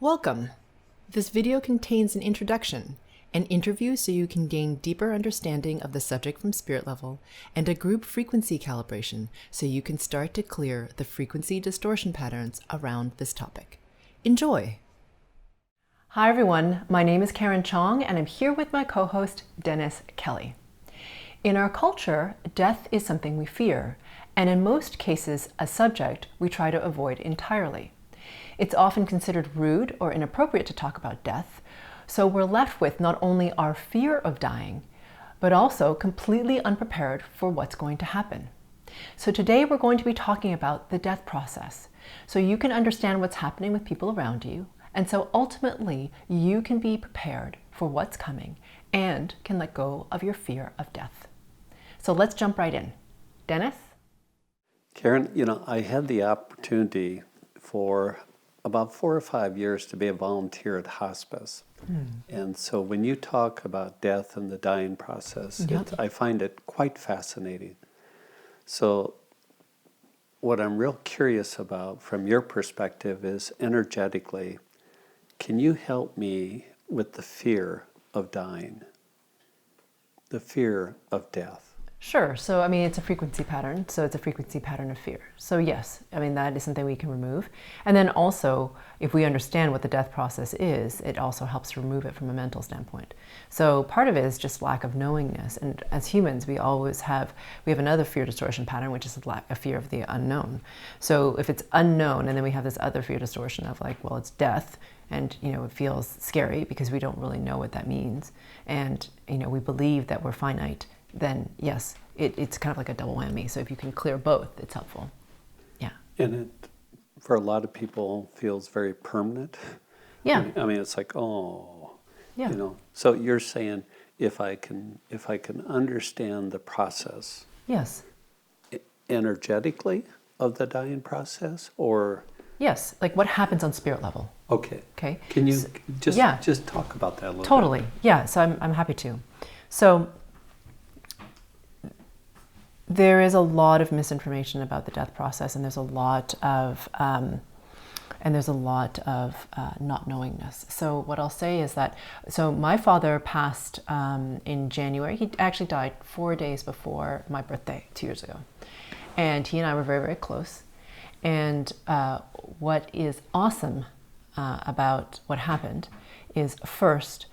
Welcome! This video contains an introduction, an interview so you can gain deeper understanding of the subject from spirit level, and a group frequency calibration so you can start to clear the frequency distortion patterns around this topic. Enjoy! Hi everyone, my name is Karen Cheong and I'm here with my co-host Dennis Kelly. In our culture, death is something we fear, and in most cases a subject we try to avoid entirely. It's often considered rude or inappropriate to talk about death, so we're left with not only our fear of dying, but also completely unprepared for what's going to happen. So today we're going to be talking about the death process, so you can understand what's happening with people around you, and so ultimately you can be prepared for what's coming and can let go of your fear of death. So let's jump right in. Dennis? Karen, I had the opportunity for about 4 or 5 years to be a volunteer at hospice. And so when you talk about death and the dying process, I find it quite fascinating. So what I'm real curious about from your perspective is energetically, can you help me with the fear of dying, the fear of death? Sure. So, it's a frequency pattern. So it's a frequency pattern of fear. So yes, that is something we can remove. And then also, if we understand what the death process is, it also helps to remove it from a mental standpoint. So part of it is just lack of knowingness. And as humans, we have another fear distortion pattern, which is a fear of the unknown. So if it's unknown, and then we have this other fear distortion of it's death, and it feels scary because we don't really know what that means. And we believe that we're finite, then yes, it's kind of like a double whammy. So if you can clear both, it's helpful. Yeah. And it, for a lot of people, feels very permanent. Yeah. It's like, So you're saying if I can understand the process. Yes. Energetically of the dying process, or? Yes, like what happens on spirit level. Okay. Okay. Can you just talk about that a little bit? Totally. Yeah. So I'm happy to. So there is a lot of misinformation about the death process, and there's a lot of not knowingness. So what I'll say is that, my father passed in January. He actually died 4 days before my birthday 2 years ago, and he and I were very, very close. And what is awesome about what happened is, first,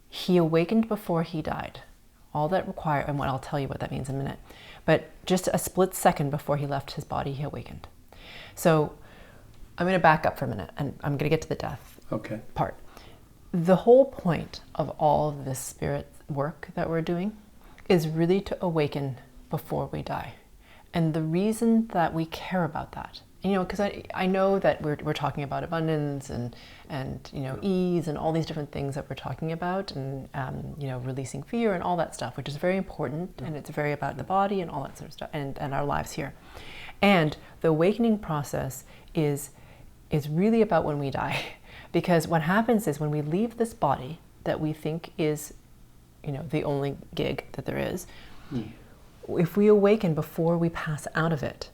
he awakened before he died. All that required, and I'll tell you what that means in a minute, but just a split second before he left his body, he awakened. So I'm going to back up for a minute, and I'm going to get to the death part. The whole point of all of this spirit work that we're doing is really to awaken before we die. And the reason that we care about that, because I know that we're talking about abundance and ease and all these different things that we're talking about, and releasing fear and all that stuff, which is very important, and it's very about the body and all that sort of stuff, and our lives here. And the awakening process is really about when we die, because what happens is when we leave this body that we think is the only gig that there is, if we awaken before we pass out of it,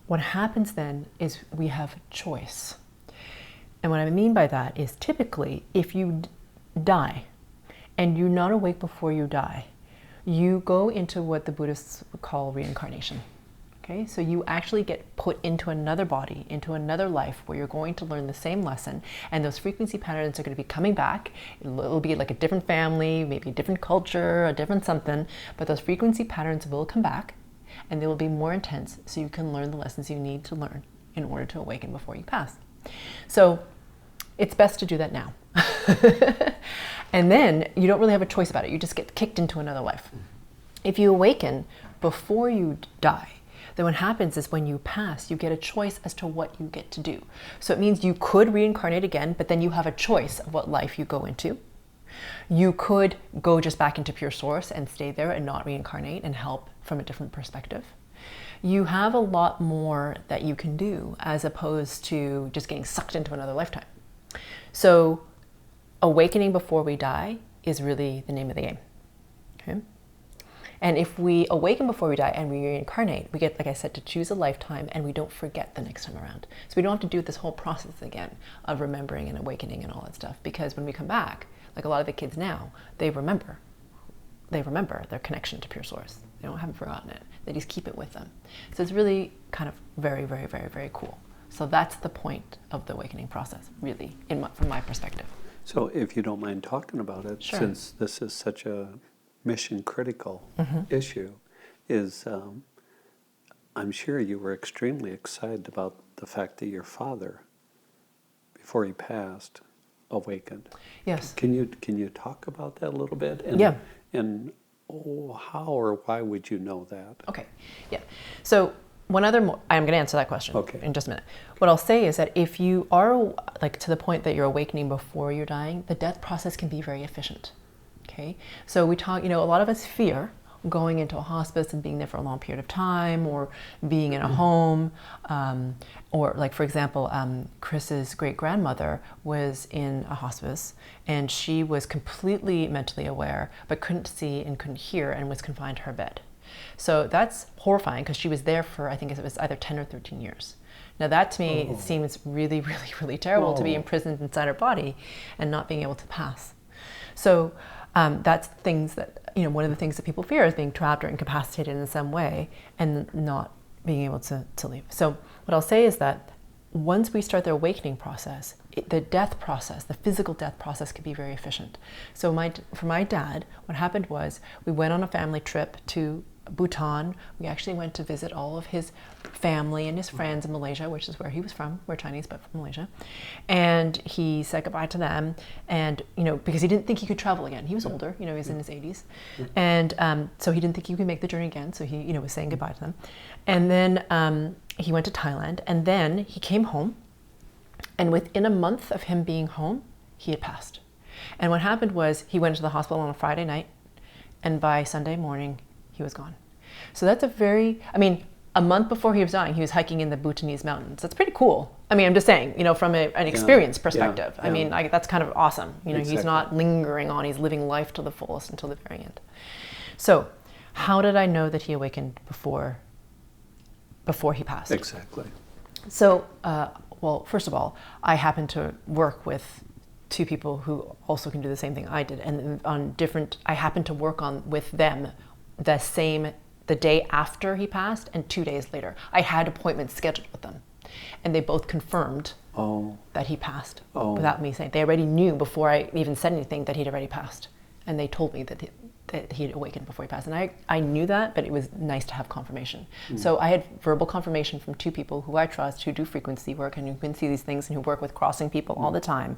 what happens then is we have choice. And what I mean by that is, typically, if you die and you're not awake before you die, you go into what the Buddhists would call reincarnation. Okay, so you actually get put into another body, into another life, where you're going to learn the same lesson, and those frequency patterns are going to be coming back. It'll be like a different family, maybe a different culture, a different something, but those frequency patterns will come back, and they will be more intense, so you can learn the lessons you need to learn in order to awaken before you pass. So it's best to do that now. And then you don't really have a choice about it. You just get kicked into another life. If you awaken before you die, then what happens is when you pass, you get a choice as to what you get to do. So it means you could reincarnate again, but then you have a choice of what life you go into. You could go just back into pure source and stay there and not reincarnate and help from a different perspective. You have a lot more that you can do as opposed to just getting sucked into another lifetime. So awakening before we die is really the name of the game. Okay? And if we awaken before we die and we reincarnate, we get, like I said, to choose a lifetime, and we don't forget the next time around. So we don't have to do this whole process again of remembering and awakening and all that stuff, because when we come back, like a lot of the kids now, they remember their connection to pure source. They haven't forgotten it. They just keep it with them. So it's really kind of very, very, very, very cool. So that's the point of the awakening process, really, from my perspective. So if you don't mind talking about it, Sure. since this is such a mission critical issue, is I'm sure you were extremely excited about the fact that your father, before he passed, awakened. Yes. Can you talk about that a little bit? Yeah. And how or why would you know that? Okay. Yeah. So I'm going to answer that question in just a minute. What I'll say is that if you are like to the point that you're awakening before you're dying, the death process can be very efficient. Okay. So we talk, a lot of us fear going into a hospice and being there for a long period of time, or being in a home, or like, for example, Chris's great-grandmother was in a hospice, and she was completely mentally aware, but couldn't see and couldn't hear, and was confined to her bed. So that's horrifying, because she was there for, I think it was either 10 or 13 years. Now that to me, it seems really, really, really terrible to be imprisoned inside her body and not being able to pass. So that's things that, one of the things that people fear is being trapped or incapacitated in some way and not being able to leave. So what I'll say is that once we start the awakening process, the death process, the physical death process, can be very efficient. So for my dad, what happened was we went on a family trip to Bhutan. We actually went to visit all of his family and his friends in Malaysia, which is where he was from. We're Chinese, but from Malaysia. And he said goodbye to them, and because he didn't think he could travel again. He was older, he was in his 80s, and so he didn't think he could make the journey again. So he, was saying goodbye to them, and then he went to Thailand, and then he came home, and within a month of him being home, he had passed. And what happened was he went to the hospital on a Friday night, and by Sunday morning, he was gone. So that's a month before he was dying, he was hiking in the Bhutanese mountains. That's pretty cool. I'm just saying, from an experience perspective. Yeah. That's kind of awesome. Exactly. He's not lingering on, he's living life to the fullest until the very end. So how did I know that he awakened before he passed? Exactly. So, well, first of all, I happen to work with two people who also can do the same thing I did. And I happened to work with them the day after he passed and 2 days later. I had appointments scheduled with them, and they both confirmed that he passed without me saying. They already knew before I even said anything that he'd already passed, and they told me that he'd awakened before he passed. And I knew that, but it was nice to have confirmation. So I had verbal confirmation from two people who I trust, who do frequency work and who can see these things and who work with crossing people all the time,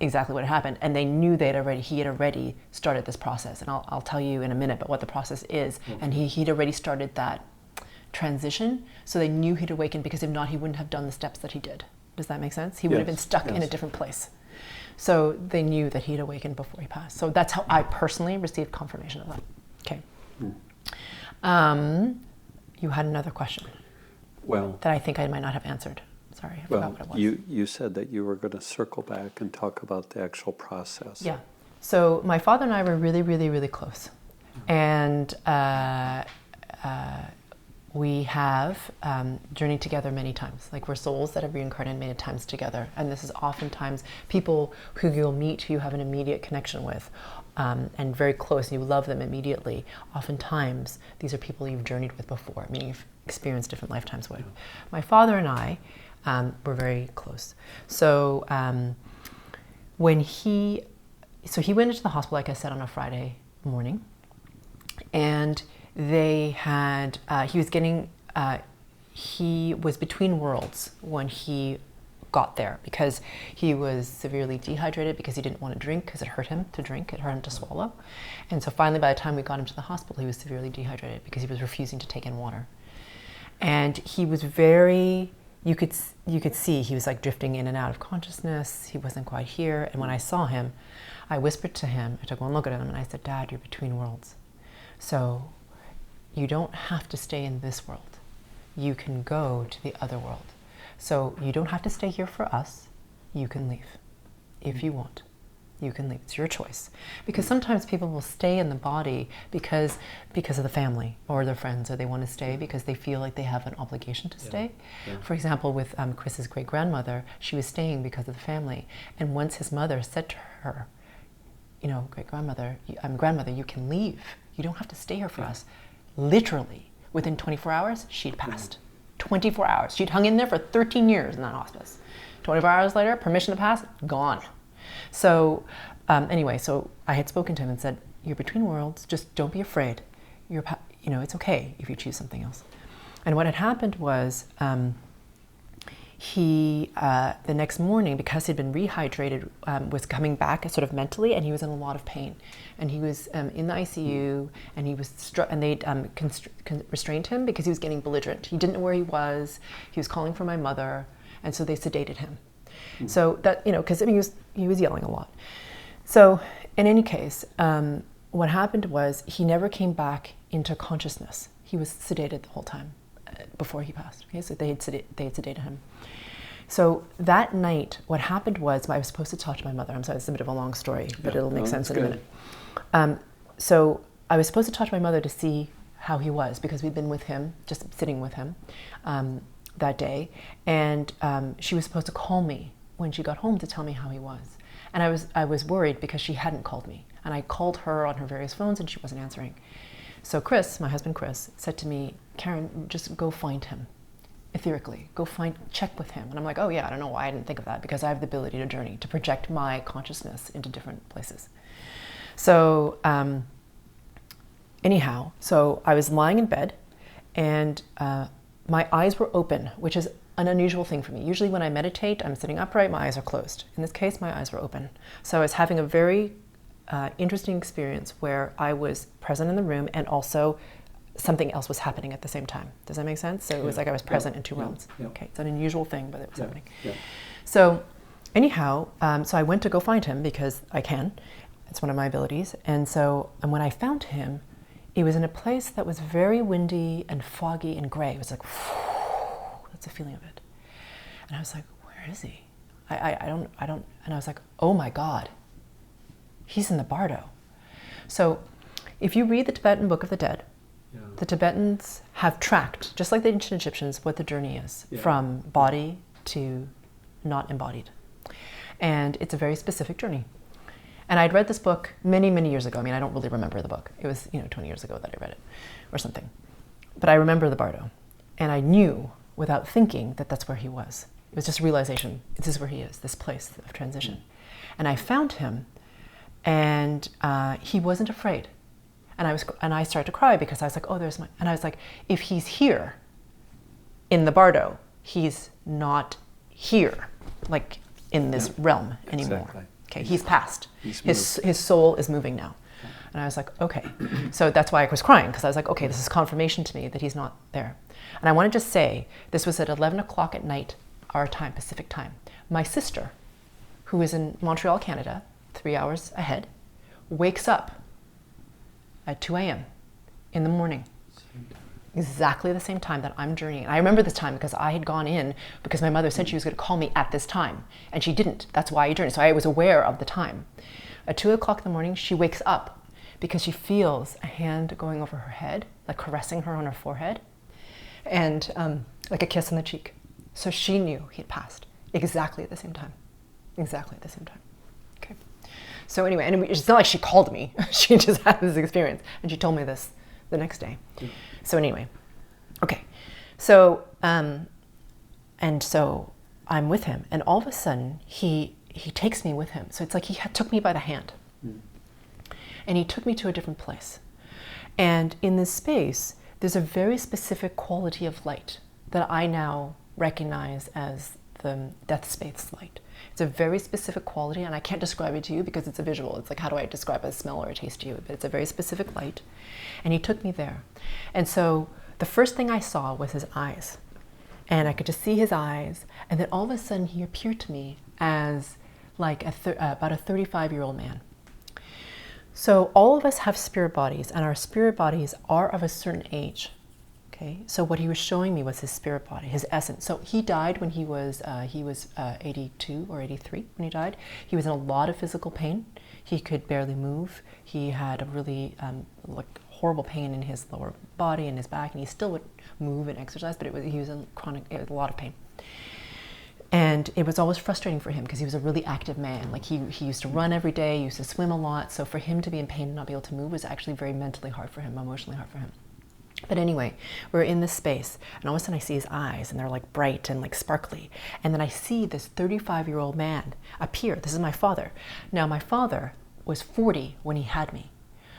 exactly what happened. And they knew he had already started this process. And I'll tell you in a minute about what the process is. And he'd already started that transition. So they knew he'd awakened, because if not, he wouldn't have done the steps that he did. Does that make sense? He would have been stuck in a different place. So they knew that he'd awakened before he passed. So that's how I personally received confirmation of that. Okay. You had another question. Well, that I think I might not have answered. Sorry, I forgot what it was. You said that you were going to circle back and talk about the actual process. Yeah. So my father and I were really, really, really close. And we have journeyed together many times. Like, we're souls that have reincarnated many times together. And this is oftentimes people who you'll meet, who you have an immediate connection with, and very close, and you love them immediately. Oftentimes, these are people you've journeyed with before, meaning you've experienced different lifetimes with. My father and I were very close. So he went into the hospital, like I said, on a Friday morning, and they had, he was between worlds when he got there, because he was severely dehydrated, because he didn't want to drink, because it hurt him to drink, it hurt him to swallow. And so finally, by the time we got him to the hospital, he was severely dehydrated because he was refusing to take in water. And he was very, you could see he was like drifting in and out of consciousness. He wasn't quite here. And when I saw him, I whispered to him, I took one look at him, and I said, "Dad, you're between worlds. So you don't have to stay in this world. You can go to the other world. So you don't have to stay here for us. You can leave if you want. you can leave. It's your choice. Because sometimes people will stay in the body because of the family or their friends, or they want to stay because they feel like they have an obligation to stay. Yeah. For example, with Chris's great-grandmother, she was staying because of the family. And once his mother said to her, you know, grandmother, you can leave. You don't have to stay here for us. Literally, within 24 hours, she'd passed. 24 hours. She'd hung in there for 13 years in that hospice. 24 hours later, permission to pass, gone. So anyway, so I had spoken to him and said, you're between worlds, just don't be afraid. It's okay if you choose something else. And what had happened was he, the next morning, because he'd been rehydrated, was coming back sort of mentally, and he was in a lot of pain. And he was in the ICU, and he was and they'd restrained him because he was getting belligerent. He didn't know where he was. He was calling for my mother, and so they sedated him. So that, because he was yelling a lot. So in any case, what happened was he never came back into consciousness. He was sedated the whole time before he passed. Okay, so they had sedated him. So that night, what happened was I was supposed to talk to my mother. I'm sorry, it's a bit of a long story, but it'll make sense in a minute. So I was supposed to talk to my mother to see how he was, because we'd been with him, just sitting with him that day. And she was supposed to call me when she got home to tell me how he was. And I was worried because she hadn't called me. And I called her on her various phones and she wasn't answering. So Chris, my husband Chris, said to me, Karen, just go find him. Etherically, check with him. And I'm like, oh yeah, I don't know why I didn't think of that, because I have the ability to journey, to project my consciousness into different places. So anyhow, so I was lying in bed and my eyes were open, which is an unusual thing for me. Usually when I meditate, I'm sitting upright, my eyes are closed. In this case, my eyes were open. So I was having a very interesting experience where I was present in the room and also something else was happening at the same time. Does that make sense? So it was like I was present in two realms. Okay, it's an unusual thing, but it was happening. So anyhow, so I went to go find him because I can. It's one of my abilities. And when I found him, it was in a place that was very windy and foggy and gray. It was like, that's the feeling of it. And I was like, where is he? I don't, and I was like, oh my God, he's in the bardo. So if you read the Tibetan Book of the Dead, the Tibetans have tracked, just like the ancient Egyptians, what the journey is from body to not embodied. And it's a very specific journey. And I'd read this book many, many years ago. I mean, I don't really remember the book. It was, 20 years ago that I read it or something. But I remember the bardo. And I knew without thinking that that's where he was. It was just a realization, this is where he is, this place of transition. And I found him, and he wasn't afraid. And I started to cry because I was like, oh, and I was like, if he's here in the bardo, he's not here, like in this realm anymore. Exactly. Okay, he's passed. His soul is moving now. And I was like, okay. So that's why I was crying, because I was like, okay, this is confirmation to me that he's not there. And I want to just say, this was at 11 o'clock at night, our time, Pacific time. My sister, who is in Montreal, Canada, 3 hours ahead, wakes up at 2 a.m. in the morning, exactly the same time that I'm journeying. And I remember this time because I had gone in because my mother said she was going to call me at this time, and she didn't. That's why I journeyed. So I was aware of the time. At 2 o'clock in the morning, she wakes up because she feels a hand going over her head, like caressing her on her forehead, and like a kiss on the cheek. So she knew he had passed exactly at the same time. Exactly at the same time. Okay. So anyway, and it's not like she called me. She just had this experience, and she told me this the next day. So anyway, okay. So and so I'm with him, and all of a sudden he takes me with him. So it's like he took me by the hand, and he took me to a different place. And in this space, there's a very specific quality of light that I now recognize as the death space light. It's a very specific quality, and I can't describe it to you because it's a visual. It's like, how do I describe a smell or a taste to you? But it's a very specific light. And he took me there. And so the first thing I saw was his eyes. And I could just see his eyes. And then all of a sudden he appeared to me as like about a 35-year-old man. So all of us have spirit bodies, and our spirit bodies are of a certain age. Okay, Okay, so what he was showing me was his spirit body, his essence. So he died when he was 82 or 83 when he died. He was in a lot of physical pain. He could barely move. He had a really horrible pain in his lower body and his back, and he still would move and exercise, but he was in a lot of pain. And it was always frustrating for him because he was a really active man. Like he used to run every day, he used to swim a lot. So for him to be in pain and not be able to move was actually very mentally hard for him, emotionally hard for him. But anyway, we're in this space, and all of a sudden I see his eyes, and they're like bright and like sparkly. And then I see this 35-year-old man appear. This is my father. Now, my father was 40 when he had me.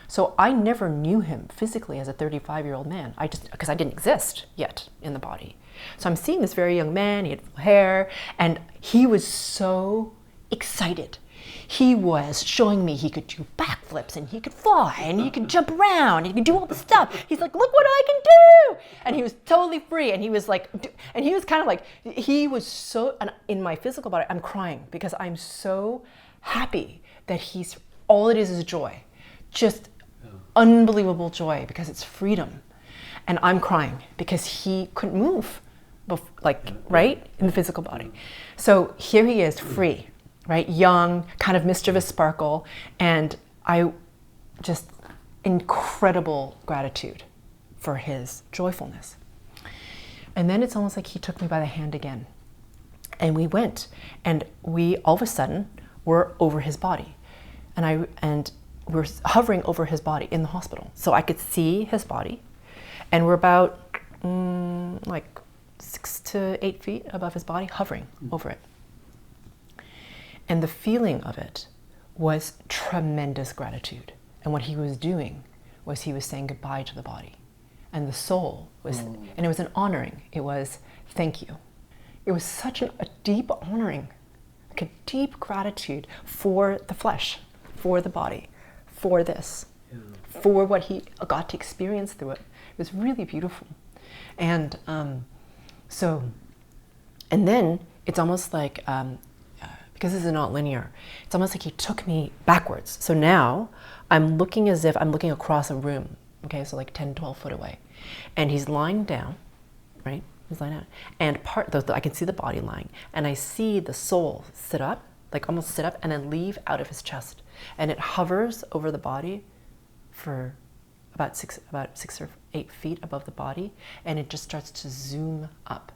So I never knew him physically as a 35-year-old man. Because I didn't exist yet in the body. So I'm seeing this very young man, he had hair, and he was so excited. He was showing me he could do backflips, and he could fly, and he could jump around, and he could do all the stuff. He's like, look what I can do! And he was totally free, and he was like, and he was kind of like, he was so, and in my physical body, I'm crying because I'm so happy that all it is joy. Just unbelievable joy because it's freedom. And I'm crying because he couldn't move, right, in the physical body. So here he is, free. Right, young, kind of mischievous sparkle, and I just incredible gratitude for his joyfulness. And then it's almost like he took me by the hand again, and we went, and we all of a sudden were over his body, and we're hovering over his body in the hospital, so I could see his body, and we're about like 6 to 8 feet above his body, hovering over it. And the feeling of it was tremendous gratitude. And what he was doing was he was saying goodbye to the body. And the soul was, and it was an honoring. It was, thank you. It was such a deep honoring, like a deep gratitude for the flesh, for the body, for this, for what he got to experience through it. It was really beautiful. And and then it's almost like, because this is not linear, it's almost like he took me backwards. So now I'm looking as if I'm looking across a room, okay, so like 10, 12 foot away. And he's lying down, right? He's lying down. And I can see the body lying, and I see the soul sit up, like almost sit up, and then leave out of his chest. And it hovers over the body for about 6 or 8 feet above the body, and it just starts to zoom up.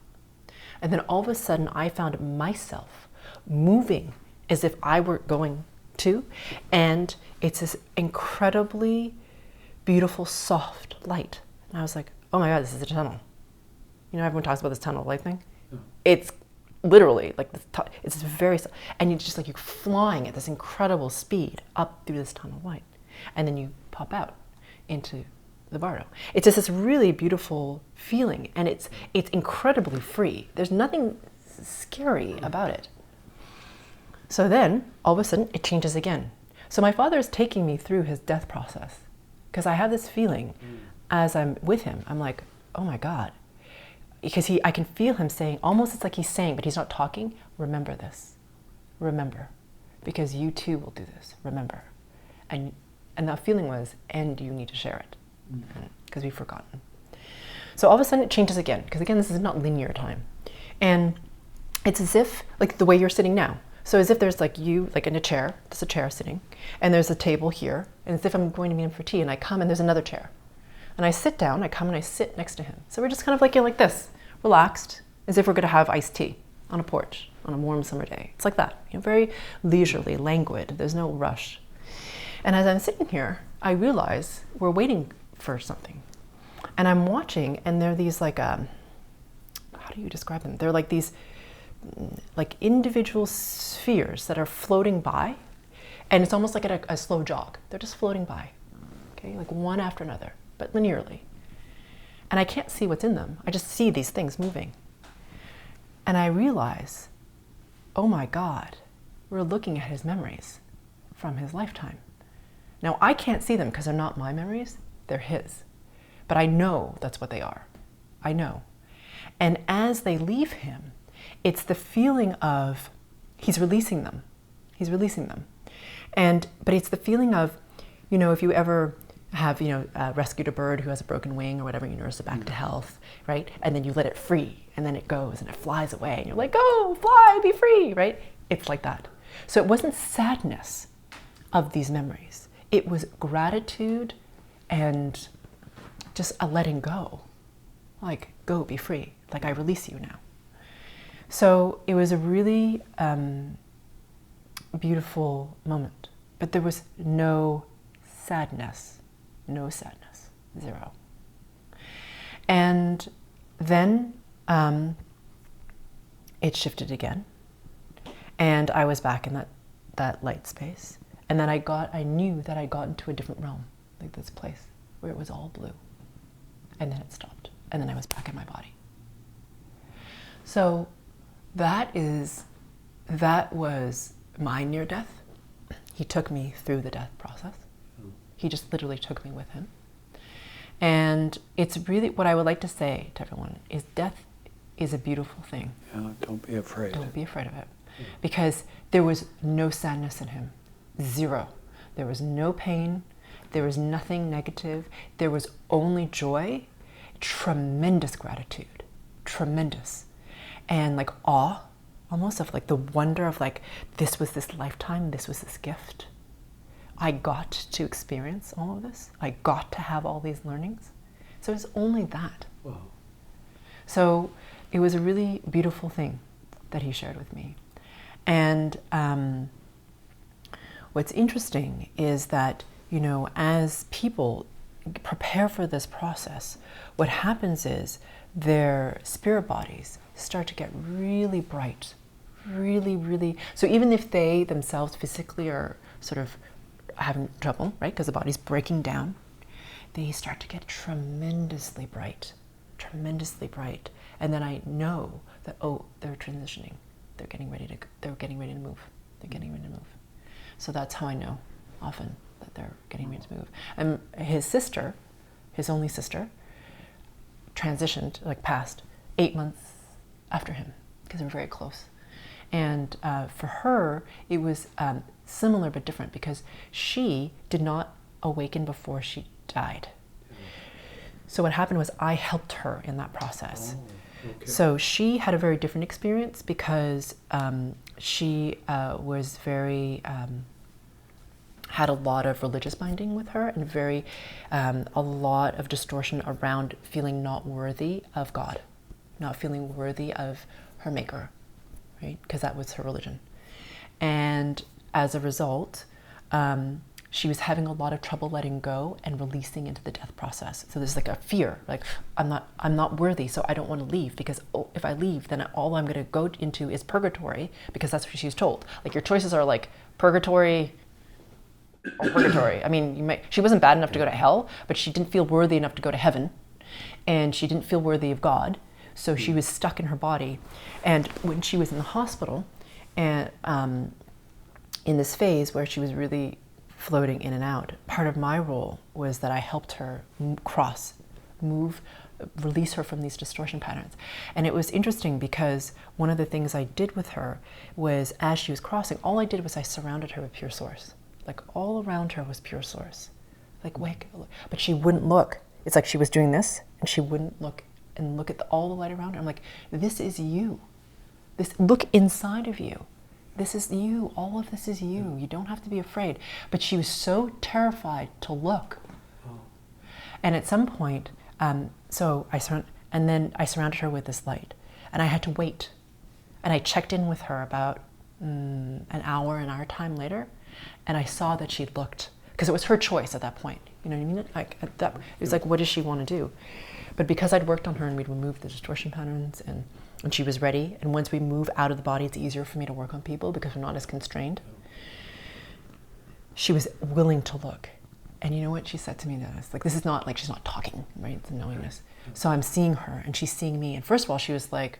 And then all of a sudden I found myself moving as if I were going to, and it's this incredibly beautiful, soft light. And I was like, oh my God, this is a tunnel. You know, everyone talks about this tunnel light thing. Yeah. It's literally like this, it's very, and you're just like, you're flying at this incredible speed up through this tunnel of light. And then you pop out into the bardo. It's just this really beautiful feeling, and it's incredibly free. There's nothing scary about it. So then, all of a sudden, it changes again. So my father is taking me through his death process, because I have this feeling as I'm with him. I'm like, oh my God. Because I can feel him saying, almost it's like he's saying, but he's not talking, remember this. Remember. Because you too will do this. Remember. And that feeling was, and you need to share it. Because we've forgotten. So all of a sudden it changes again, because again, this is not linear time. And it's as if, like the way you're sitting now. So as if there's like you, like in a chair, there's a chair sitting, and there's a table here, and as if I'm going to meet him for tea, and I come and there's another chair. And I sit down, I come and I sit next to him. So we're just kind of like this, relaxed, as if we're gonna have iced tea on a porch on a warm summer day. It's like that, very leisurely, languid, there's no rush. And as I'm sitting here, I realize we're waiting for something. And I'm watching, and there are these like, how do you describe them? They're like these like individual spheres that are floating by, and it's almost like at a slow jog. They're just floating by, okay, like one after another, but linearly. And I can't see what's in them. I just see these things moving. And I realize, oh my God, we're looking at his memories from his lifetime. Now I can't see them because they're not my memories, they're his. But I know that's what they are. I know. And as they leave him, it's the feeling of he's releasing them. He's releasing them. But it's the feeling of, if you ever have, rescued a bird who has a broken wing or whatever, you nurse it back to health, right? And then you let it free, and then it goes and it flies away, and you're like, go, fly, be free, right? It's like that. So it wasn't sadness of these memories. It was gratitude and just a letting go. Like, go, be free. Like, I release you now. So it was a really beautiful moment. But there was no sadness. No sadness. Zero. And then it shifted again. And I was back in that light space. And then I knew that I'd gotten to a different realm, like this place where it was all blue. And then it stopped. And then I was back in my body. So that was my near death. He took me through the death process. He just literally took me with him. And it's really, what I would like to say to everyone is death is a beautiful thing. Yeah, don't be afraid. Don't be afraid of it. Because there was no sadness in him. Zero. There was no pain. There was nothing negative. There was only joy, tremendous gratitude, tremendous. And like awe, almost of like the wonder of like, this was this lifetime, this was this gift. I got to experience all of this. I got to have all these learnings. So it's only that. Wow. So it was a really beautiful thing that he shared with me. And what's interesting is that, as people prepare for this process, what happens is their spirit bodies start to get really bright, really, really. So even if they themselves physically are sort of having trouble, right, because the body's breaking down, they start to get tremendously bright. And then I know that, oh, they're transitioning. They're getting ready to move. So that's how I know often that they're getting ready to move. And his sister, his only sister, transitioned, like passed 8 months after him, because they were very close. And for her, it was similar but different, because she did not awaken before she died. So what happened was I helped her in that process. Oh, okay. So she had a very different experience, because she was very, had a lot of religious binding with her, and very, a lot of distortion around feeling not worthy of God, not feeling worthy of her maker, right? Because that was her religion. And as a result, she was having a lot of trouble letting go and releasing into the death process. So there's like a fear, like I'm not worthy, so I don't want to leave, because if I leave, then all I'm going to go into is purgatory, because that's what she's told. Like, your choices are like purgatory or purgatory. I mean, she wasn't bad enough to go to hell, but she didn't feel worthy enough to go to heaven, and she didn't feel worthy of God, so she was stuck in her body. And when she was in the hospital, and in this phase where she was really floating in and out, part of my role was that I helped her move, release her from these distortion patterns. And it was interesting, because one of the things I did with her was, as she was crossing, all I did was I surrounded her with pure source. Like, all around her was pure source. Like, wake, but she wouldn't look. It's like she was doing this, and she wouldn't look and look at all the light around her. I'm like, this is you. Look inside of you. This is you. All of this is you. You don't have to be afraid. But she was so terrified to look. Oh. And at some point, so I surrounded her with this light, and I had to wait. And I checked in with her about an hour time later, and I saw that she looked, because it was her choice at that point. You know what I mean? Like, it was like, what does she want to do? But because I'd worked on her and we'd removed the distortion patterns, and she was ready, and once we move out of the body, it's easier for me to work on people because we're not as constrained. She was willing to look. And you know what she said to me? Like, this is not like, she's not talking, right? It's a knowingness. So I'm seeing her, and she's seeing me. And first of all, she was like,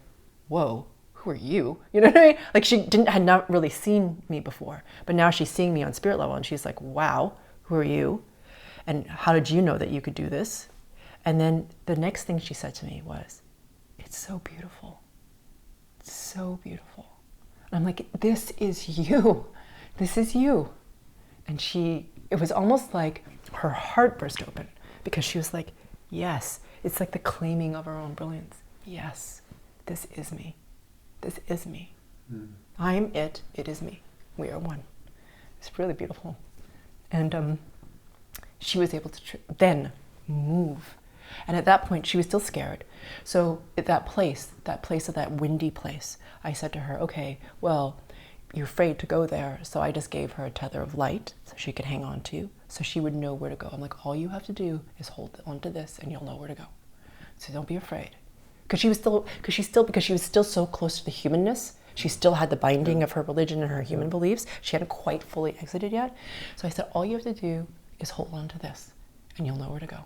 whoa, who are you? You know what I mean? Like, she had not really seen me before, but now she's seeing me on spirit level, and she's like, wow, who are you? And how did you know that you could do this? And then the next thing she said to me was, it's so beautiful. It's so beautiful. And I'm like, this is you. This is you. And she it was almost like her heart burst open, because she was like, yes, it's like the claiming of her own brilliance. Yes, this is me. This is me. I'm it. It is me. We are one. It's really beautiful. And she was able to then move. And at that point, she was still scared. So at that place of that windy place, I said to her, okay, well, you're afraid to go there. So I just gave her a tether of light so she could hang on to, so she would know where to go. I'm like, all you have to do is hold on to this and you'll know where to go. So don't be afraid. Because she was still so close to the humanness. She still had the binding of her religion and her human beliefs. She hadn't quite fully exited yet. So I said, all you have to do is hold on to this and you'll know where to go.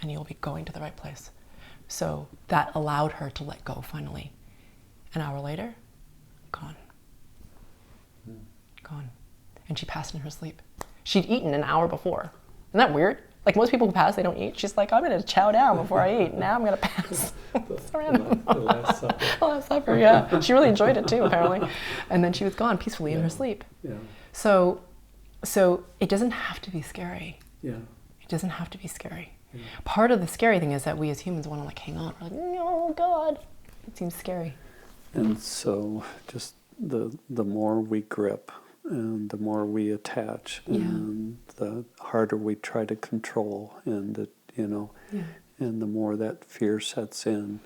And you'll be going to the right place. So that allowed her to let go finally. An hour later, gone. Gone. And she passed in her sleep. She'd eaten an hour before. Isn't that weird? Like most people who pass, they don't eat. She's like, I'm going to chow down before I eat. Now I'm going to pass. The Last Supper. The Last Supper, yeah. She really enjoyed it too, apparently. And then she was gone peacefully in her sleep. Yeah. So it doesn't have to be scary. Yeah. It doesn't have to be scary. Yeah. Part of the scary thing is that we as humans want to like hang on. We're like, oh God, it seems scary. And so just the more we grip and the more we attach and the harder we try to control and and the more that fear sets in,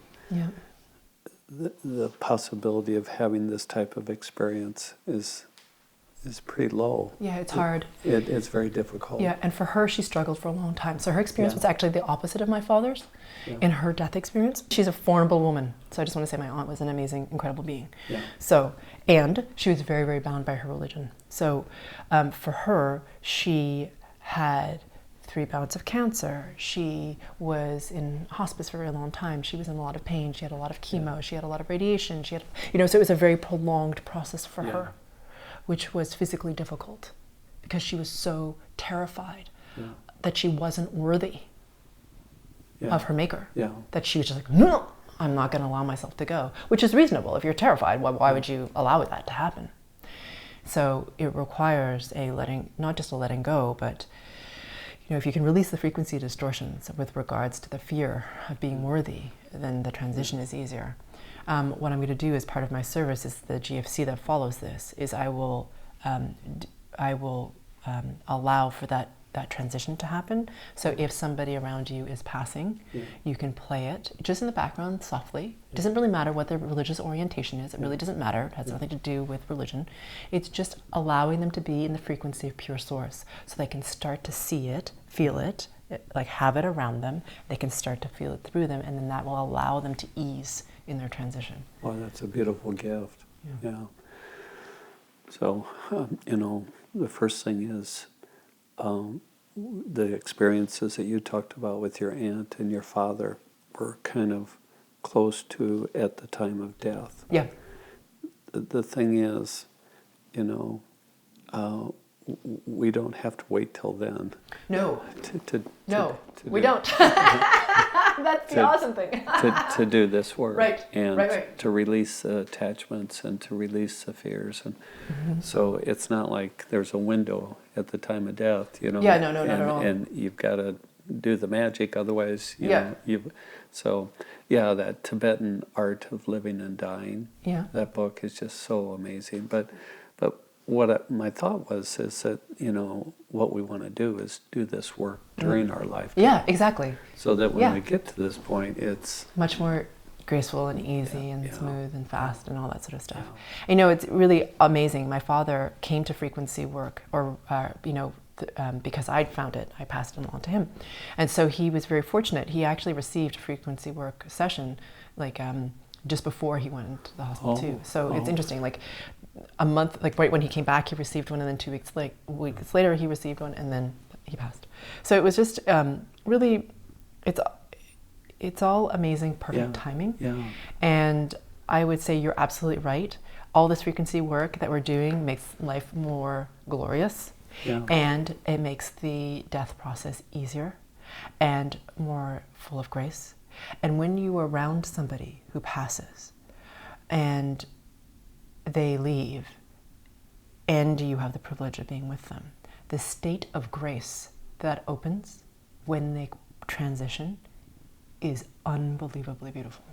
the possibility of having this type of experience is pretty low. Yeah, it's hard. It's very difficult. Yeah, and for her, she struggled for a long time. So her experience was actually the opposite of my father's in her death experience. She's a formidable woman. So I just want to say my aunt was an amazing, incredible being. Yeah. So, and she was very, very bound by her religion. So for her, she had 3 bouts of cancer. She was in hospice for a very long time. She was in a lot of pain. She had a lot of chemo. She had a lot of radiation. She had, so it was a very prolonged process for her, which was physically difficult because she was so terrified that she wasn't worthy of her maker. Yeah. That she was just like, no, I'm not going to allow myself to go, which is reasonable. If you're terrified, why would you allow that to happen? So it requires not just a letting go, but if you can release the frequency distortions with regards to the fear of being worthy, then the transition is easier. What I'm going to do as part of my service is the GFC that follows this, is I will allow for that transition to happen. So if somebody around you is passing, you can play it just in the background softly. It doesn't really matter what their religious orientation is. It really doesn't matter. It has nothing to do with religion. It's just allowing them to be in the frequency of pure source so they can start to see it, feel it, like have it around them. They can start to feel it through them, and then that will allow them to ease in their transition. Well, that's a beautiful gift. Yeah. So, the first thing is the experiences that you talked about with your aunt and your father were kind of close to at the time of death. Yeah. The thing is, we don't have to wait till then. No. We do, don't. That's the awesome thing. to do this work. Right. And to release the attachments and to release the fears. And so it's not like there's a window at the time of death, Yeah, no, not at all. And you've got to do the magic, otherwise, that Tibetan art of living and dying. Yeah. That book is just so amazing. But what my thought is that, what we want to do is do this work during our lifetime. Yeah, exactly. So that when we get to this point, it's much more graceful and easy and smooth and fast and all that sort of stuff. Yeah. It's really amazing. My father came to frequency work, because I'd found it. I passed it along to him. And so he was very fortunate. He actually received a frequency work session, just before he went into the hospital too. So it's interesting, a month, right when he came back, he received one, and then 2 weeks later he received one, and then he passed. So it was just really, it's all amazing, perfect timing. Yeah. And I would say you're absolutely right. All this frequency work that we're doing makes life more glorious, and it makes the death process easier and more full of grace. And when you are around somebody who passes and they leave, and you have the privilege of being with them, the state of grace that opens when they transition is unbelievably beautiful.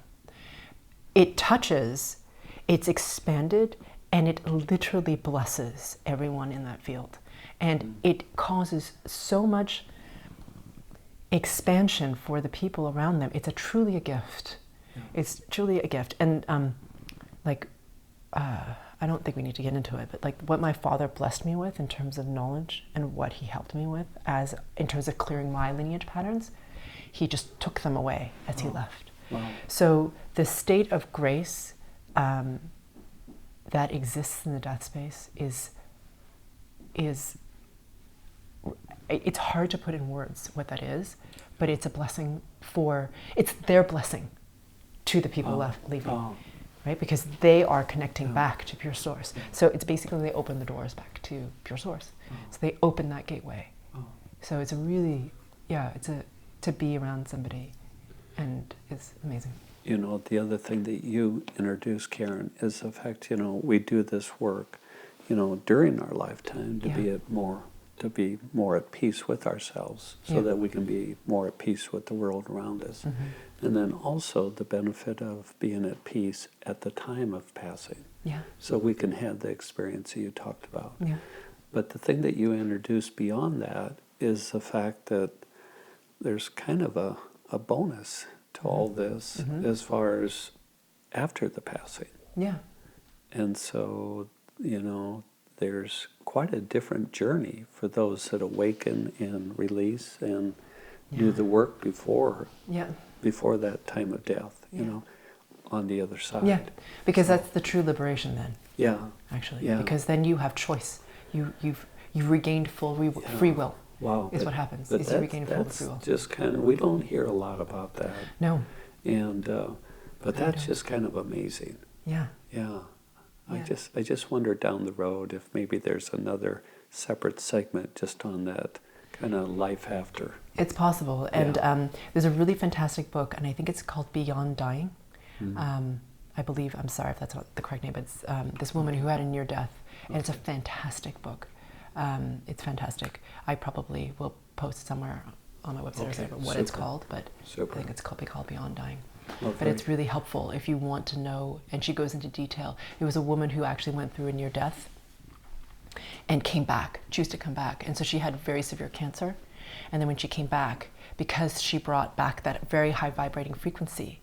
It touches, it's expanded, and it literally blesses everyone in that field. And it causes so much expansion for the people around them. It's truly a gift. Yeah. It's truly a gift. And I don't think we need to get into it, but like what my father blessed me with in terms of knowledge and what he helped me with as in terms of clearing my lineage patterns, he just took them away as he left. Wow. So the state of grace that exists in the death space is it's hard to put in words what that is, but it's a blessing it's their blessing to the people left leaving. Right? Because they are connecting back to pure source. So it's basically they open the doors back to pure source. So they open that gateway. So it's a really, to be around somebody and it's amazing. You know, the other thing that you introduced, Karen, is the fact, we do this work, during our lifetime to be more at peace with ourselves so that we can be more at peace with the world around us. Mm-hmm. And then also the benefit of being at peace at the time of passing. Yeah. So we can have the experience that you talked about. Yeah. But the thing that you introduced beyond that is the fact that there's kind of a bonus to all this as far as after the passing. Yeah. And so, there's quite a different journey for those that awaken and release and do the work before that time of death, on the other side. Yeah, because that's the true liberation then. Yeah. Actually, because then you have choice. You've regained full free will. Wow. Is what happens. Is you regain full free will. Just kind of, we don't hear a lot about that. No. And but that's just kind of amazing. Yeah. Yeah. I just wonder down the road if maybe there's another separate segment just on that kind of life after. It's possible. And there's a really fantastic book, and I think it's called Beyond Dying. I believe, I'm sorry if that's not the correct name, but it's this woman who had a near death, and it's a fantastic book. It's fantastic. I probably will post somewhere on my website or something what it's called, but I think it's called Beyond Dying. But it's really helpful if you want to know, and she goes into detail. It was a woman who actually went through a near death and chose to come back. And so she had very severe cancer. And then when she came back, because she brought back that very high vibrating frequency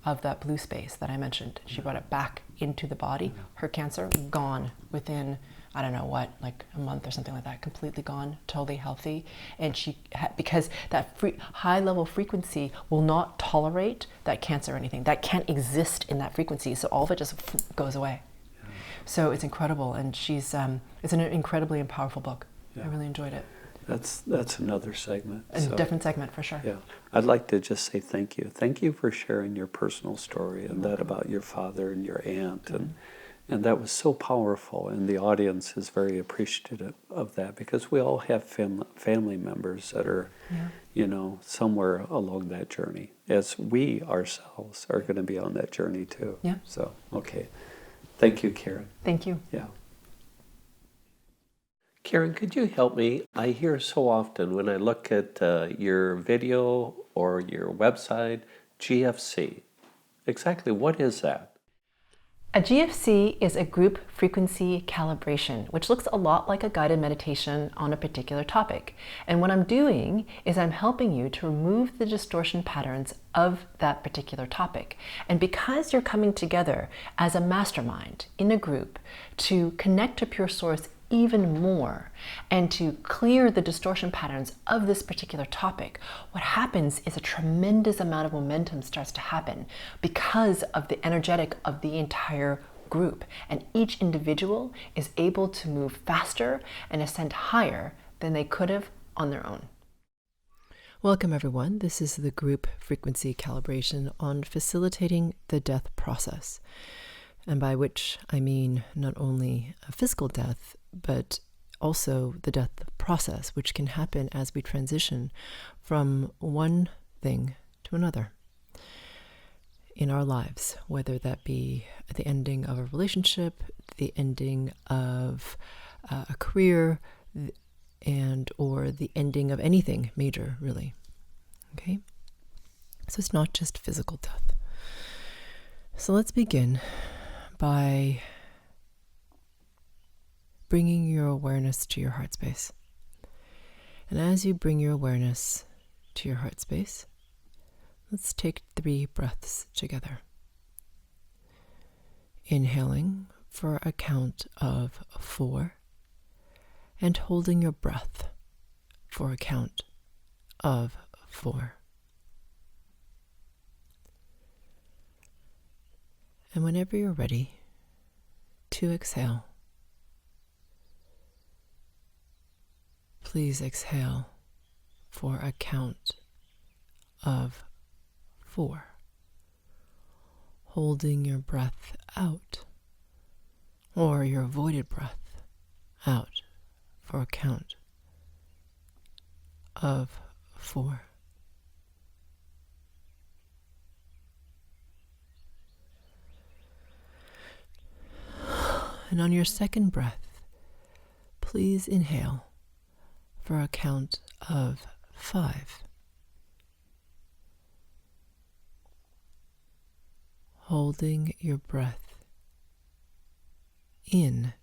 of that blue space that I mentioned, she brought it back into the body. Her cancer gone within, I don't know what, like a month or something like that, completely gone, totally healthy. And she because that high level frequency will not tolerate that cancer or anything. That can't exist in that frequency. So all of it just goes away. Yeah. So it's incredible. And it's an incredibly and powerful book. Yeah. I really enjoyed it. That's another segment. A different segment for sure. Yeah. I'd like to just say thank you. Thank you for sharing your personal story and that about your father and your aunt. And that was so powerful, and the audience is very appreciative of that because we all have family members that are, somewhere along that journey, as we ourselves are going to be on that journey too. Yeah. So, okay. Thank you, Karen. Thank you. Yeah. Karen, could you help me? I hear so often when I look at your video or your website, GFC. Exactly what is that? A GFC is a group frequency calibration, which looks a lot like a guided meditation on a particular topic. And what I'm doing is I'm helping you to remove the distortion patterns of that particular topic. And because you're coming together as a mastermind in a group to connect to pure source even more and to clear the distortion patterns of this particular topic, what happens is a tremendous amount of momentum starts to happen because of the energetic of the entire group, and each individual is able to move faster and ascend higher than they could have on their own. Welcome everyone. This is the Group Frequency Calibration on facilitating the death process. And by which I mean not only a physical death, but also the death process, which can happen as we transition from one thing to another in our lives, whether that be the ending of a relationship, the ending of a career, and or the ending of anything major, really. Okay? So it's not just physical death. So let's begin by bringing your awareness to your heart space. And as you bring your awareness to your heart space, let's take 3 breaths together. Inhaling for a count of 4 and holding your breath for a count of 4. And whenever you're ready to exhale, please exhale for a count of 4, holding your breath out, or your avoided breath out for a count of 4. And on your second breath, please inhale for a count of 5. Holding your breath in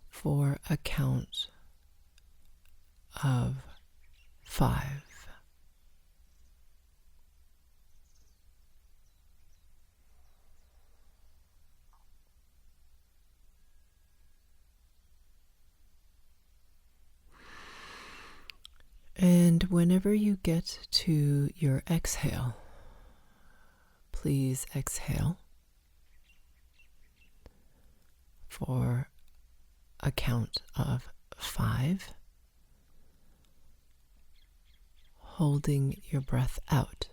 for a count of 5. And whenever you get to your exhale, please exhale for a count of 5, holding your breath out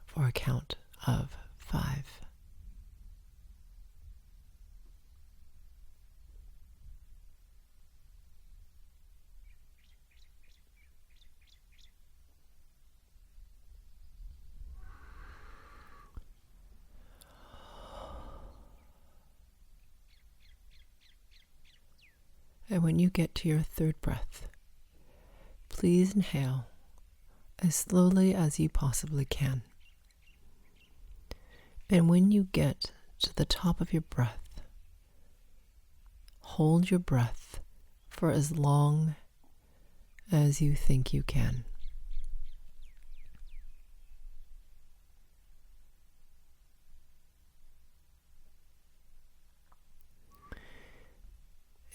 for a count of 5. And when you get to your third breath, please inhale as slowly as you possibly can. And when you get to the top of your breath, hold your breath for as long as you think you can.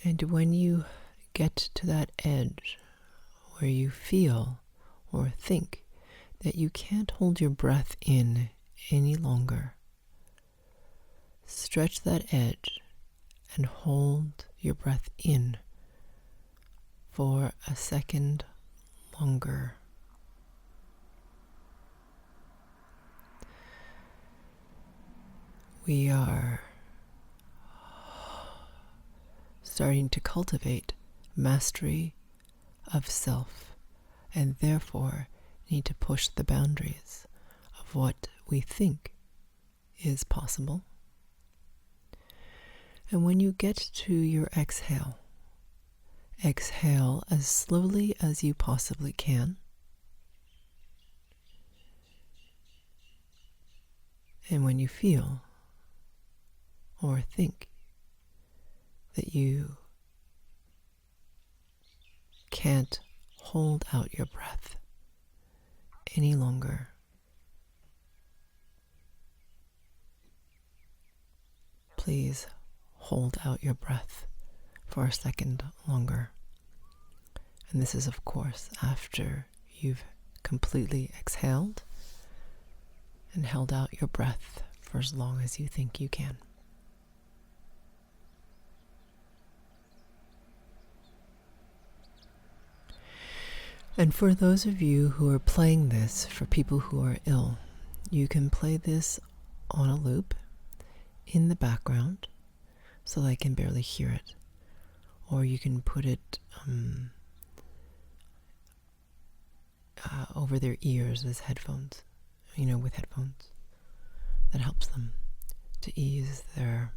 And when you get to that edge where you feel or think that you can't hold your breath in any longer, stretch that edge and hold your breath in for a second longer. We are starting to cultivate mastery of self, and therefore need to push the boundaries of what we think is possible. And when you get to your exhale, exhale as slowly as you possibly can. And when you feel or think that you can't hold out your breath any longer, please hold out your breath for a second longer. And this is, of course, after you've completely exhaled and held out your breath for as long as you think you can. And for those of you who are playing this for people who are ill, you can play this on a loop in the background so they can barely hear it. Or you can put it over their ears as headphones, with headphones. That helps them to ease their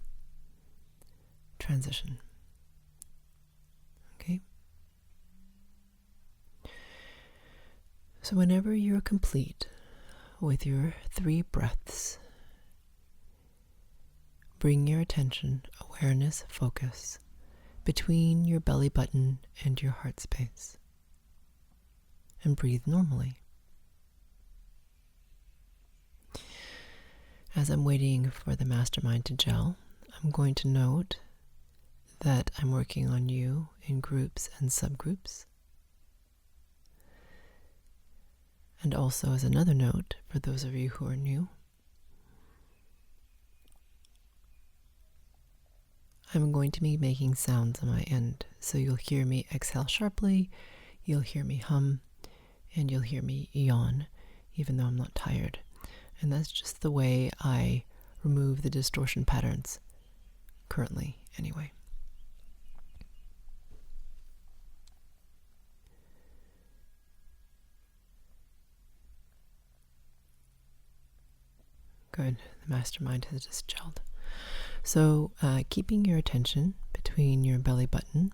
transition. Okay? So whenever you're complete with your 3 breaths, bring your attention, awareness, focus between your belly button and your heart space, and breathe normally. As I'm waiting for the mastermind to gel, I'm going to note that I'm working on you in groups and subgroups. And also, as another note, for those of you who are new, I'm going to be making sounds on my end. So you'll hear me exhale sharply, you'll hear me hum, and you'll hear me yawn, even though I'm not tired. And that's just the way I remove the distortion patterns currently, anyway. Good. The mastermind has just gelled. So keeping your attention between your belly button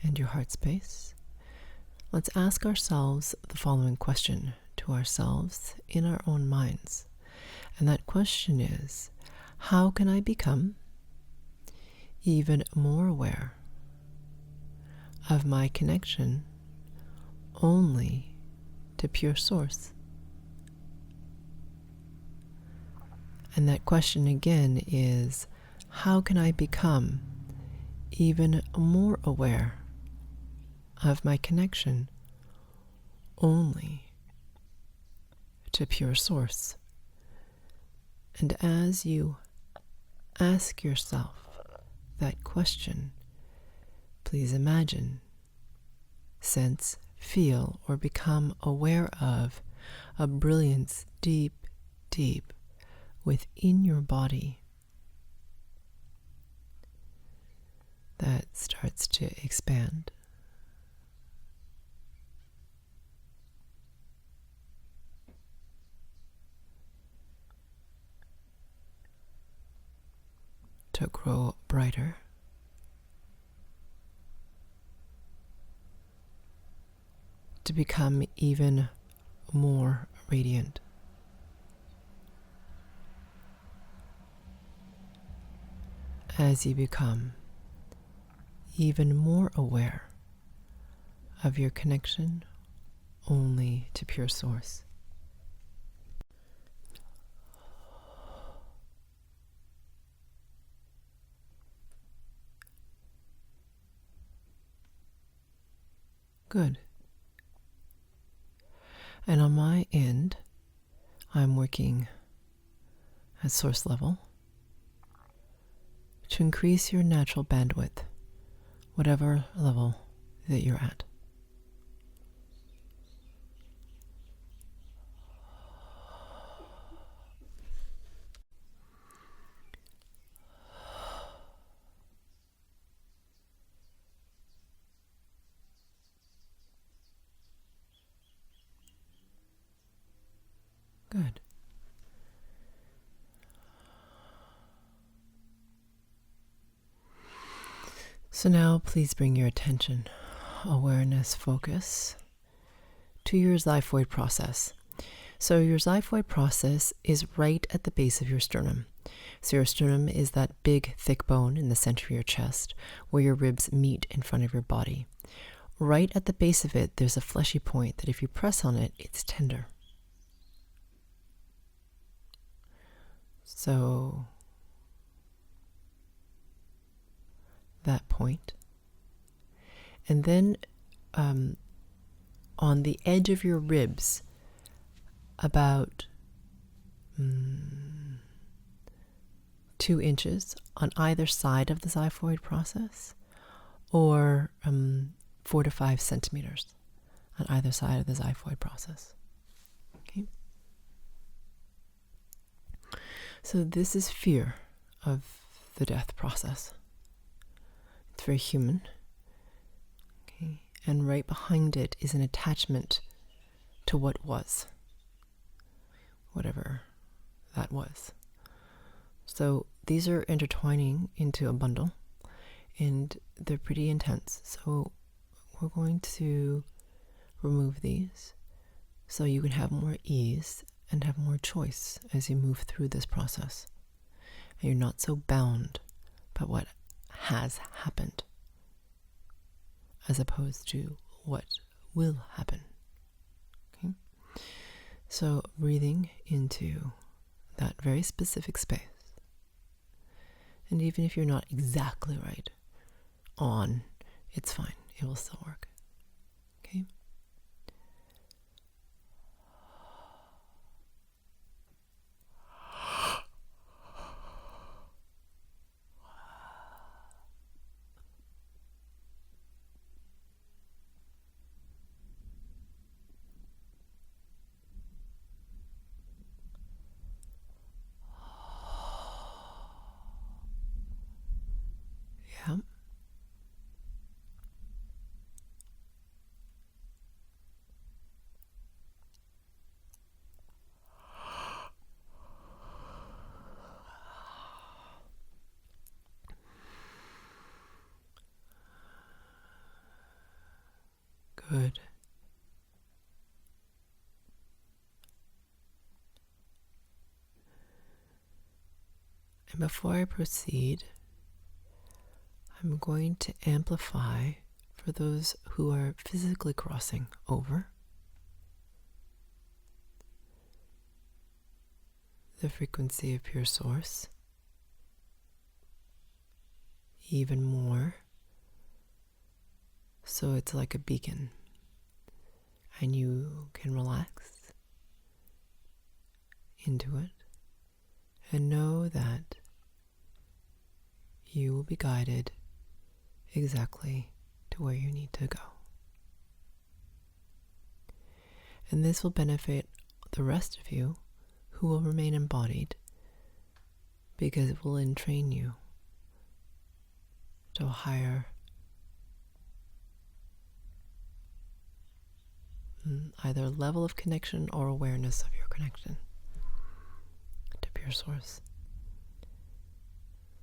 and your heart space, let's ask ourselves the following question to ourselves in our own minds. And that question is, how can I become even more aware of my connection only to pure source? And that question again is, how can I become even more aware of my connection only to pure source? And as you ask yourself that question, please imagine, sense, feel, or become aware of a brilliance deep, deep within your body that starts to expand. To grow brighter. To become even more radiant. As you become even more aware of your connection only to pure source. Good. And on my end, I'm working at source level to increase your natural bandwidth, whatever level that you're at. Good. So now please bring your attention, awareness, focus to your xiphoid process. So your xiphoid process is right at the base of your sternum. So your sternum is that big, thick bone in the center of your chest where your ribs meet in front of your body. Right at the base of it, there's a fleshy point that if you press on it, it's tender. So that point. And then on the edge of your ribs, about 2 inches on either side of the xiphoid process, or 4 to 5 centimeters on either side of the xiphoid process. Okay. So this is fear of the death process. It's very human. Okay. And right behind it is an attachment to what was, whatever that was. So these are intertwining into a bundle, and they're pretty intense. So we're going to remove these so you can have more ease and have more choice as you move through this process. And you're not so bound by what has happened as opposed to what will happen. Okay? So breathing into that very specific space. And even if you're not exactly right on, it's fine. It will still work. Okay? Yeah. Good. And before I proceed, I'm going to amplify for those who are physically crossing over the frequency of pure source even more, so it's like a beacon and you can relax into it and know that you will be guided exactly to where you need to go. And this will benefit the rest of you who will remain embodied, because it will entrain you to a higher either level of connection or awareness of your connection to pure source.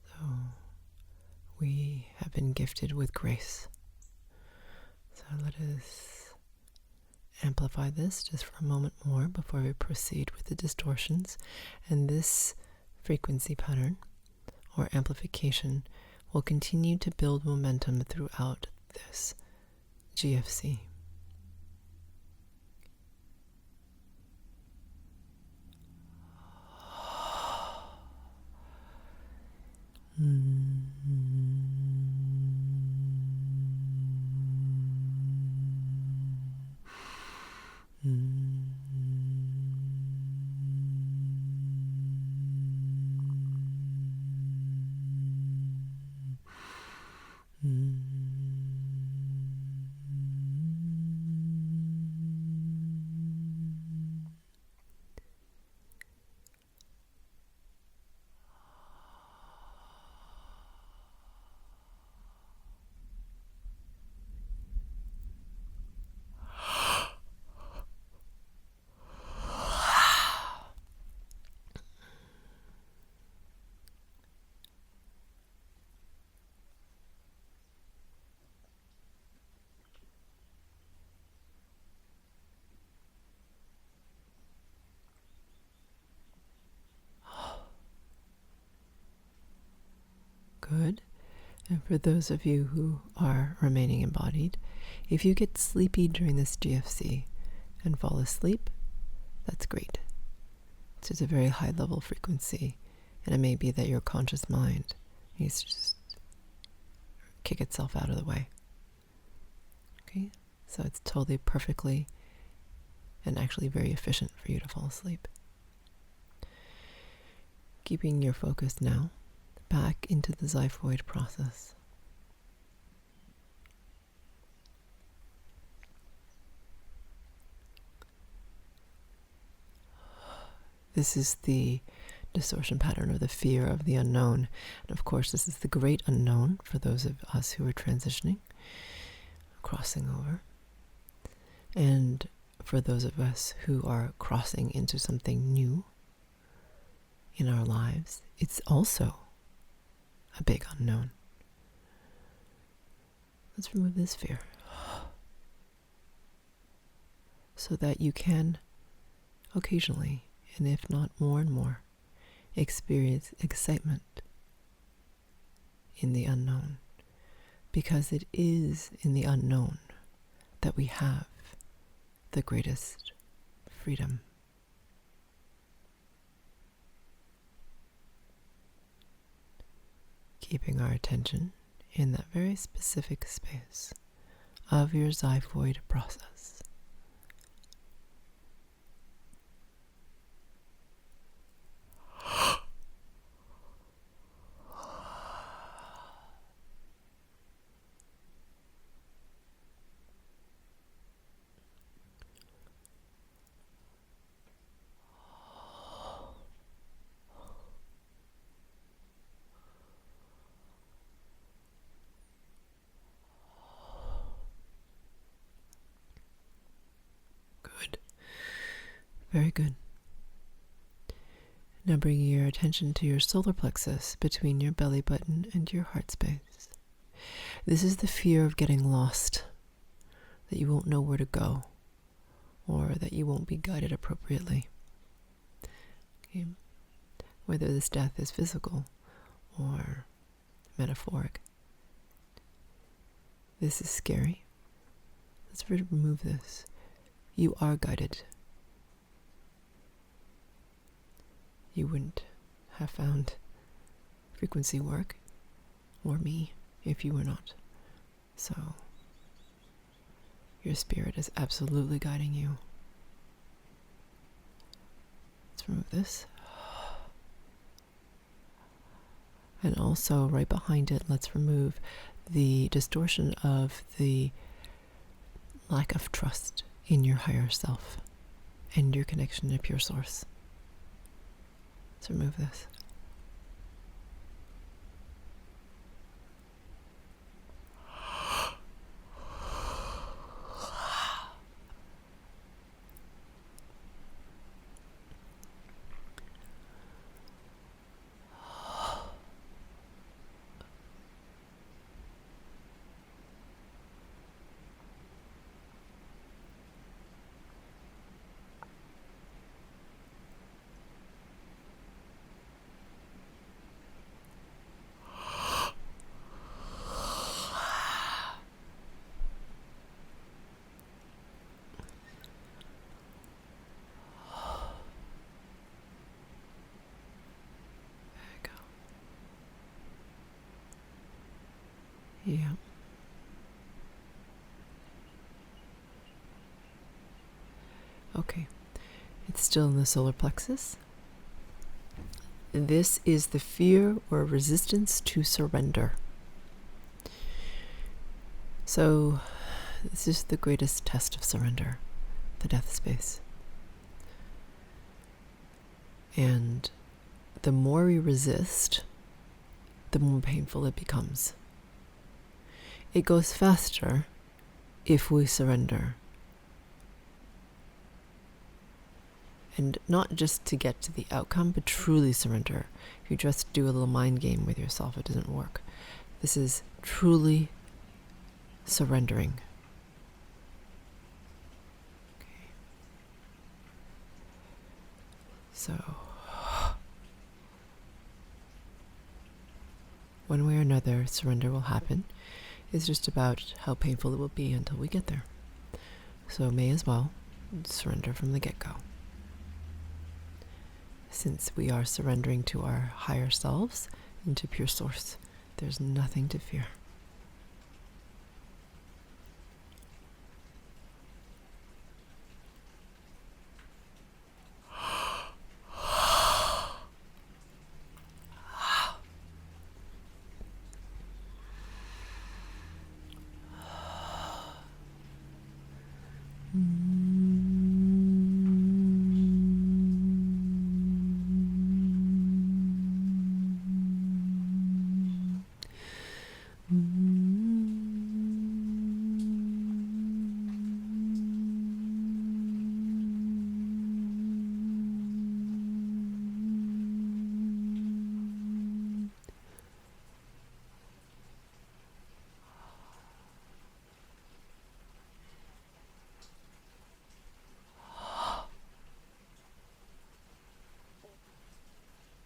So we have been gifted with grace. So let us amplify this just for a moment more before we proceed with the distortions. And this frequency pattern or amplification will continue to build momentum throughout this GFC. Good. And for those of you who are remaining embodied, if you get sleepy during this GFC and fall asleep, that's great. It's just a very high level frequency, and it may be that your conscious mind needs to just kick itself out of the way. Okay? So it's totally perfectly and actually very efficient for you to fall asleep. Keeping your focus now back into the xiphoid process. This is the distortion pattern, or the fear of the unknown. And of course, this is the great unknown for those of us who are transitioning, crossing over. And for those of us who are crossing into something new in our lives, it's also a big unknown. Let's remove this fear. So that you can occasionally, and if not more and more, experience excitement in the unknown. Because it is in the unknown that we have the greatest freedom. Keeping our attention in that very specific space of your xiphoid process. Good. Very good. Now bring your attention to your solar plexus between your belly button and your heart space. This is the fear of getting lost, that you won't know where to go, or that you won't be guided appropriately. Okay. Whether this death is physical or metaphoric. This is scary. Let's remove this. You are guided. You wouldn't have found frequency work or me if you were not. So, your spirit is absolutely guiding you. Let's remove this. And also, right behind it, let's remove the distortion of the lack of trust in your higher self and your connection to pure source. Let's remove this. Yeah. Okay. It's still in the solar plexus. This is the fear or resistance to surrender. So, this is the greatest test of surrender, the death space. And the more we resist, the more painful it becomes. It goes faster if we surrender. And not just to get to the outcome, but truly surrender. If you just do a little mind game with yourself, it doesn't work. This is truly surrendering. Okay. So, one way or another, surrender will happen. It's just about how painful it will be until we get there. So may as well surrender from the get-go. Since we are surrendering to our higher selves and to pure source, there's nothing to fear.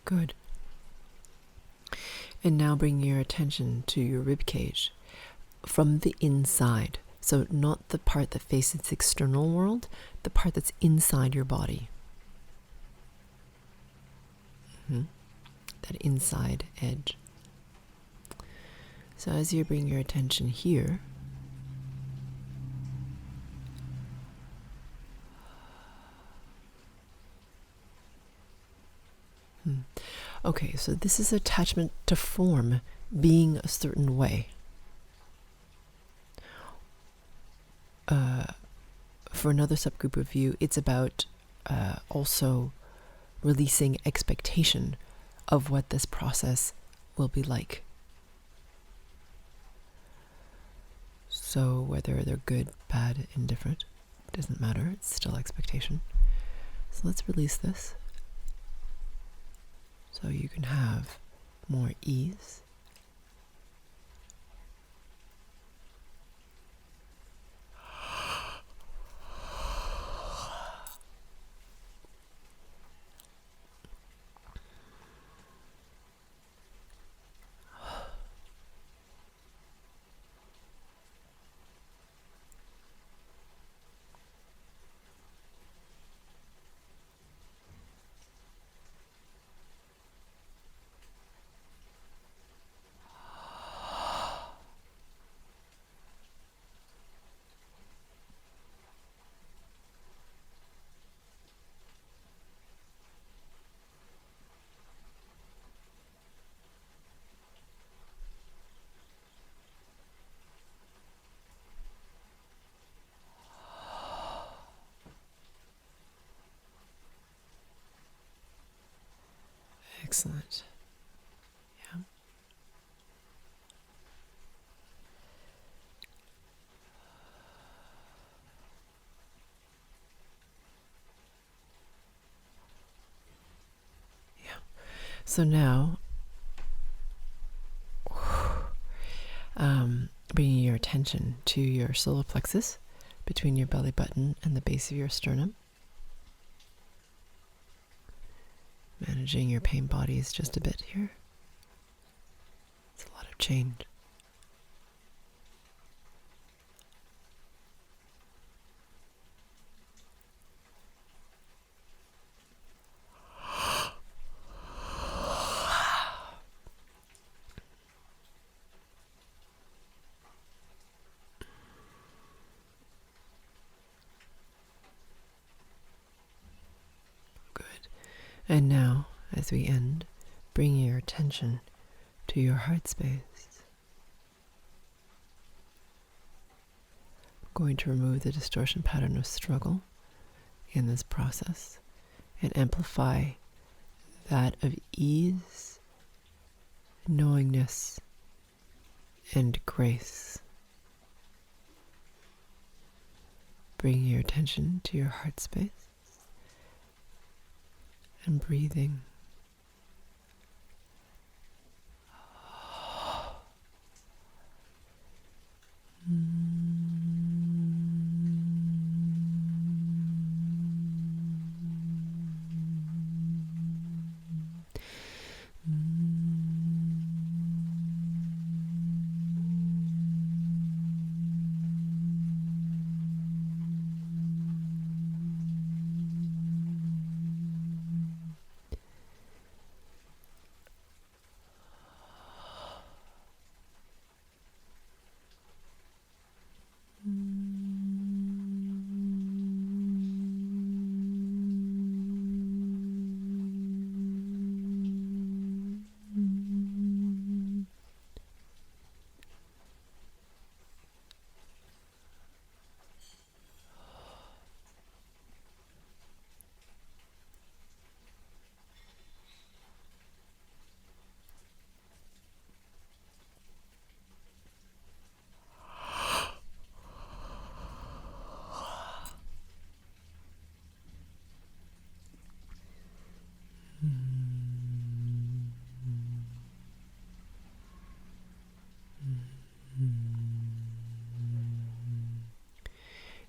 Good. And now bring your attention to your rib cage from the inside. So not the part that faces the external world, the part that's inside your body. That inside edge. So as you bring your attention here, okay, so this is attachment to form being a certain way. For another subgroup of you, it's about also releasing expectation of what this process will be like. So whether they're good, bad, indifferent, doesn't matter, it's still expectation. So let's release this so you can have more ease. Excellent. Yeah. Yeah. So now, bringing your attention to your solar plexus between your belly button and the base of your sternum. Managing your pain bodies just a bit here. It's a lot of change. And now, as we end, bring your attention to your heart space. I'm going to remove the distortion pattern of struggle in this process and amplify that of ease, knowingness, and grace. Bring your attention to your heart space. And breathing.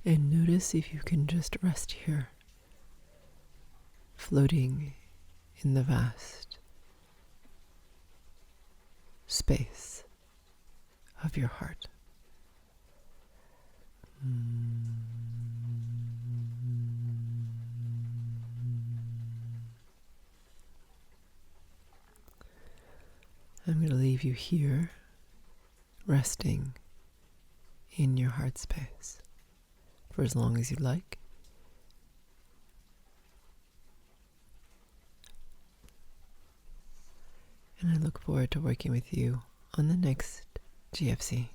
And notice if you can just rest here, floating in the vast, space of your heart. I'm going to leave you here, resting in your heart space for as long as you'd like. And I look forward to working with you on the next GFC.